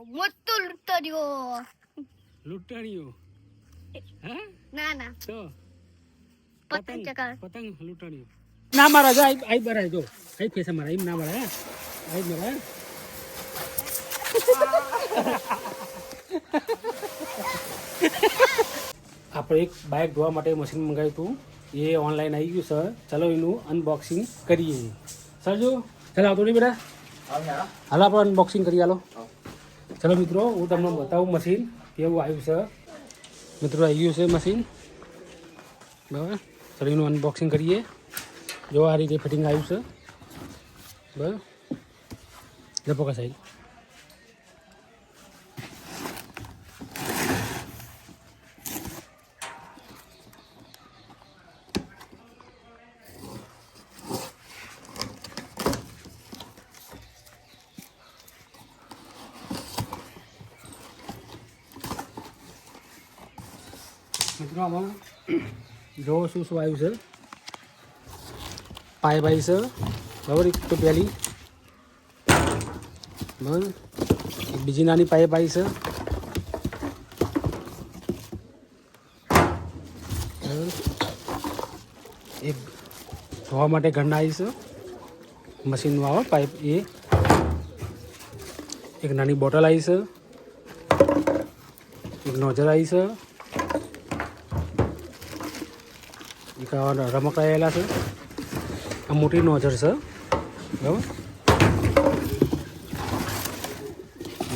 મોટો લૂંટાડ્યો. લૂંટાણીઓ હા ના ના તો પતંગ ચગાવ. પતંગ લૂંટાણીઓ ના મારા જો આઈ બરાય જો આઈ ફેસ મારા એમ ના મારા આઈ મારા આપણે એક બાઇક ધોવા માટે મશીન મંગાવ્યું હતું એ ઓનલાઈન આવી ગયું સર ચાલો એનું અનબોક્સિંગ કરીએ સર જો ચાલો આવતો નહીં બેટા હાલો આપણે અનબોક્સિંગ કરીએ હાલો ચાલો મિત્રો હું તમને બતાવું મશીન કેવું આવ્યું છે મિત્રો આવી ગયું છે મશીન બરાબર ચાલો એનું અનબોક્સિંગ કરીએ જો આ રીતે ફિટિંગ આવ્યું છે બરાબર જપો કા સાઈડ મિત્રો આમાં જો શું શું આવ્યું છે પાઇપ આવી છે બરાબર એક તો પહેલી બરાબર એક બીજી નાની પાઇપ આવી છે એક ધોવા માટે ઘરના આવી છે મશીનનું આવે પાઇપ એ એક નાની બોટલ આવી છે એક નોઝલ આવી છે એક રમકડા આવેલા છે આ મોટી નોઝર છે બરાબર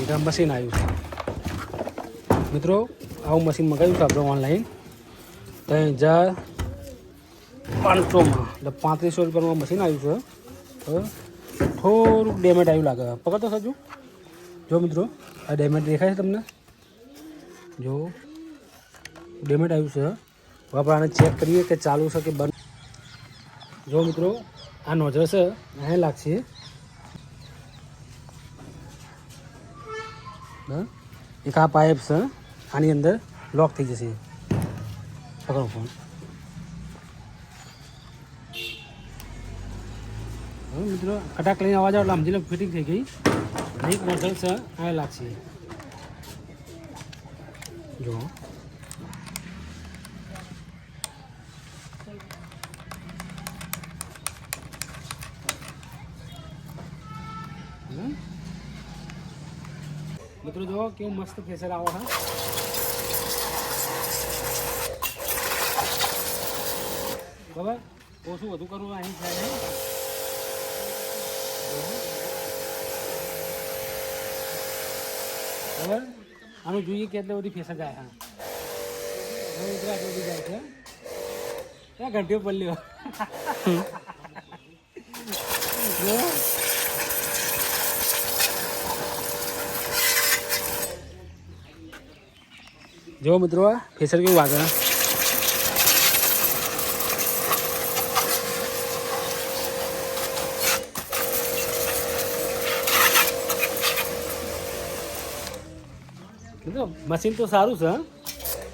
એક આ મશીન આવ્યું છે મિત્રો આવું મશીન મંગાવ્યું છે આપણે ઓનલાઈન 3500માં એટલે 3500 રૂપિયાનું મશીન આવ્યું છે થોડુંક ડેમેજ આવ્યું લાગે પકડતો સજુ જો મિત્રો આ ડેમેજ દેખાય છે તમને જો ડેમેજ આવ્યું છે હવે આપણે આને ચેક કરીએ કે ચાલુ છે કે બંધ જો મિત્રો આ નોઝલ છે અહીં લાગશે એક આ પાઇપ છે આની અંદર લોક થઈ જશે પકડો ફોન મિત્રો કટાક લઈને અવાજ આવે એટલે સમજી લો ફિટિંગ થઈ ગઈ એક નોઝલ છે અહીં લાગશે જો મિત્રો જો કેવું મસ્ત પ્રેશર આવે હા બરાબર ઓછું વધુ કરવું અહીં થાય નહીં બરાબર આનું જોઈએ કે એટલે બધી ફેસર જાય હા હવે મિત્રો આટલું બધી જાય છે ત્યાં ઘંટીઓ પલ્લ્યો જો મિત્રો ફેસર કેવું વાગે મિત્રો મશીન તો સારું છે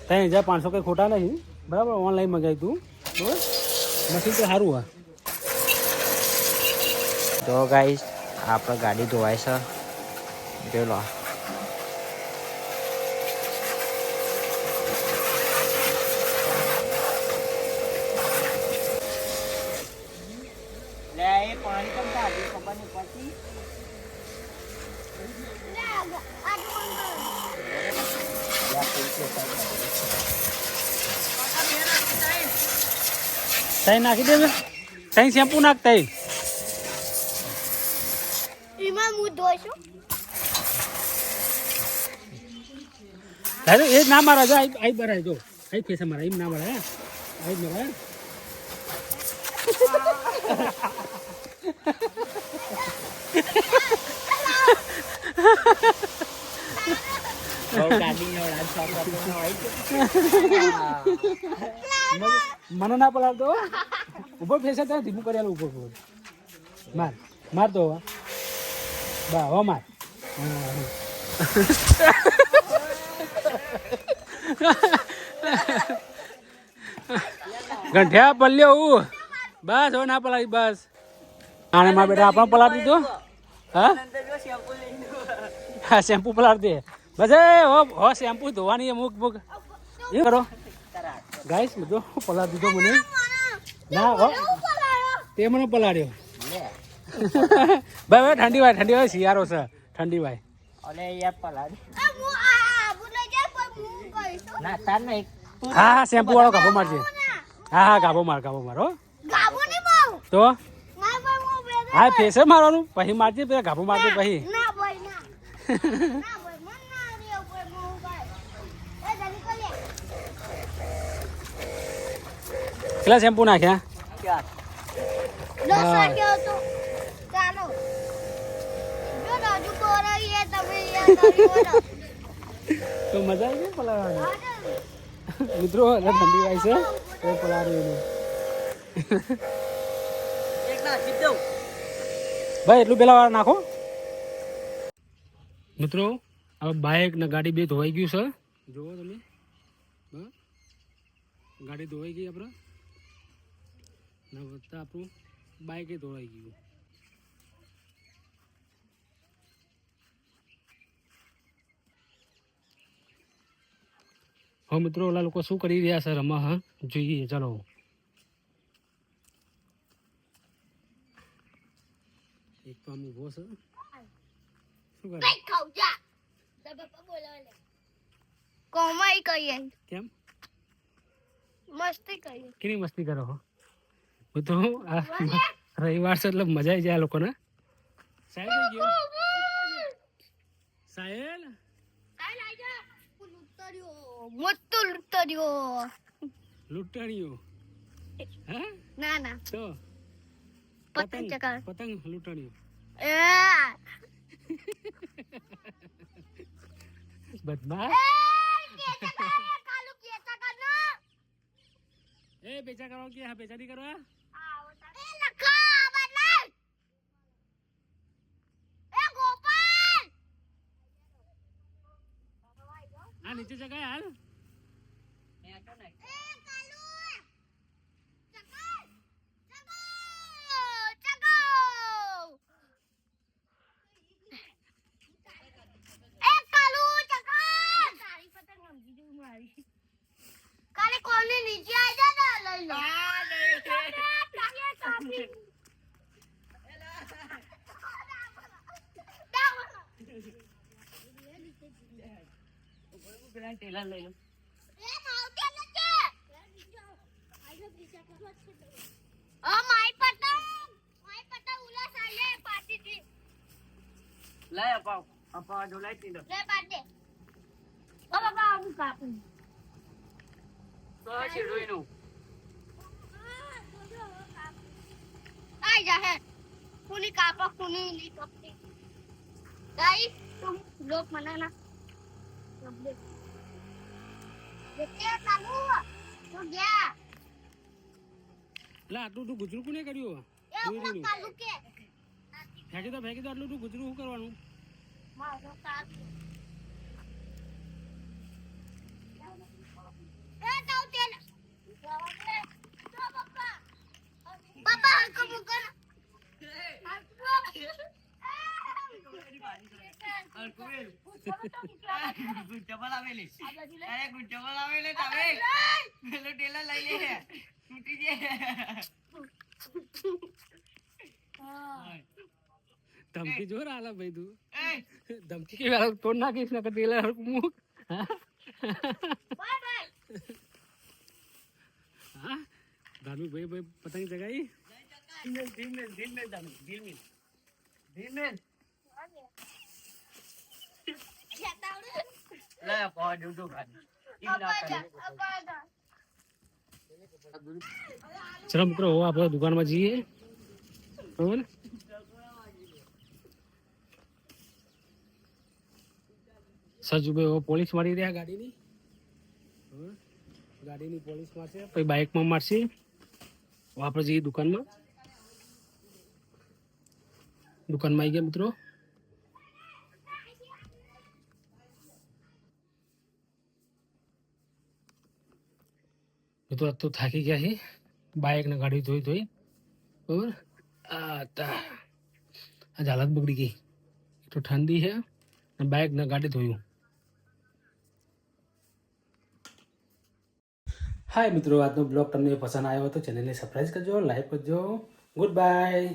3500 કંઈ ખોટા નહીં બરાબર ઓનલાઈન મંગાવ્યું તું બરાબર મશીન તો સારું હા તો ગાઈસ આપણે ગાડી ધોવાય છે જોઈ લો પાણી કેમ કાઢી ખબર નહીં પડતી તઈ નાખી દે તઈ શેમ્પુ નાખ તઈ એમાં હું ધોઈશું. એ જ ના મારા જો આઈ બરાય જો આઈ ફેસ મારા એમ ના મારા આઈ મારા મને ના પલાવતો ઉપર ફેસે ત્યાં ધીમું કરેલું ઉપર માર માર તો બા હો માર ગંઠ્યા પલ્યો હું બસ હવે ના પલાવી બસ આને માં બેટા આપણે પલાવી દીધો હા હા શેમ્પુ પલાળ દે બસ હો શેમ્પુ ધોવાની મૂક મૂક એ કરો ગાઈસ બધો પલાળ દીધો મને ના હો તે મને પલાળ્યો ભાઈ ઠંડી ભાઈ શિયાળો છે ઠંડી ભાઈ અને યાર પલાડ આ હું આ બોલે જાય કોઈ હું કહીશું ના તાર નહીં હા હા શેમ્પુ વાળો ગાભો મારજે હા હા ગાભો માર હો ગાબુ ની મારું તો ના ભાઈ હું બે હા ફેસર મારવાનું પછી મારજે પેલા ગાભો મારજે પછી ના ભાઈ ના ના ભાઈ મન ના રે કોઈ હું ભાઈ એ જલ્દી કરી કેટલા શેમ્પુ નાખ્યા ચાર 10 વાગ્યો તો ચાલો જો રાજુ કોરાઈ એ તમે યાર કર્યો તો મજા આવી ગઈ પલાળવાની મિત્રો એટલે ઠંડી વાય છે તો પલાળ્યું એક ના સીધ દઉં ભાઈ એટલું પેલા વાર નાખો મિત્રો હવે બાઇક ને ગાડી બે ધોવાઈ ગયું છે જુઓ તમે ગાડી ધોવાઈ ગઈ આપણે ને વધતા આપણું બાઇકે ધોવાઈ ગયું હા મિત્રો ઓલા લોકો શું કરી રહ્યા છે રમા હા જોઈએ ચાલો એક તો આમ ઉભો છે શું કરે કઈ ખાવ જા તો પપ્પા બોલાવે લે કોમાઈ કહીએ કેમ મસ્તી કહીએ કેની મસ્તી કરો હો હું તો આ રવિવાર છે એટલે મજા આવી જાય આ લોકોને સાહેબ આવી ગયો સાહેલ મોટો લૂંટર્યો લૂંટણીઓ હા ના ના તો પતંગ ચકા પતંગ લૂંટણીઓ એ બદમાશ કાલુ કે ચકા ના એ બેચા કરો કે હા બેચા નહીં કરવા એ લખા બદલાય એ ગોપાલ આ નીચે જગાય હાલ એ કાલુ ચકા ચકા એ કાલુ ચકા તારી પતંગ સમજી દઉં મારી કાલે કોલની નીચે આવી જા ને લઈ લો ટેલર લઈ લો માય પતંગ ઉલા સાલે પાટી થી લઈ અપાવ જો લઈ તીલો લે પાડે બાબા હું કાપું તો છેડોઈનું આઈ જા હે કુની કાપા કુની ની કપતી ગાઈ તું લોક મનાના દેખ દેખે કાલુ તું ગયા લા આટલું તું ગુજરું કોને કર્યું એ હું કાલુ કે ફેંકી દો આટલું તું ગુજરું શું કરવાનું મારો કાપ એ તાવ તેલ તો પપ્પા પપ્પા હલકો મુકર ગુંચબલ આવેલી અરે ગુંચબલ આવેલે તમે પેલો ટેલર લઈ લે તૂટી જાય ધમકી જોર આલા ભાઈ તું ધમકી કે વાળા તોડ નાખીશ ને ટેલર મૂક બાય બાય હા ધાર્મિક ભાઈ પતંગ જગાઈ ધીમે લે અપાવ જો ચલો મિત્રો હવે આપણે દુકાનમાં જઈએ બરાબર સજુભાઈ પોલીસ મારી રહ્યા ગાડીની ગાડીની પોલીસ મારશે પછી બાઇકમાં મારશે આપણે જઈએ દુકાનમાં આવી ગયા મિત્રો તો તો થાકી ગયા છે બાઇક ને ગાડી ધોઈ બરાબર આજ હાલત બગડી ગઈ તો ઠંડી છે બાઇક ને ગાડી ધોયું. હાય મિત્રો, આજનો બ્લોગ તમને પસંદ આવ્યો તો ચેનલને સબસ્ક્રાઈબ કરજો, લાઈક કરજો. Good bye.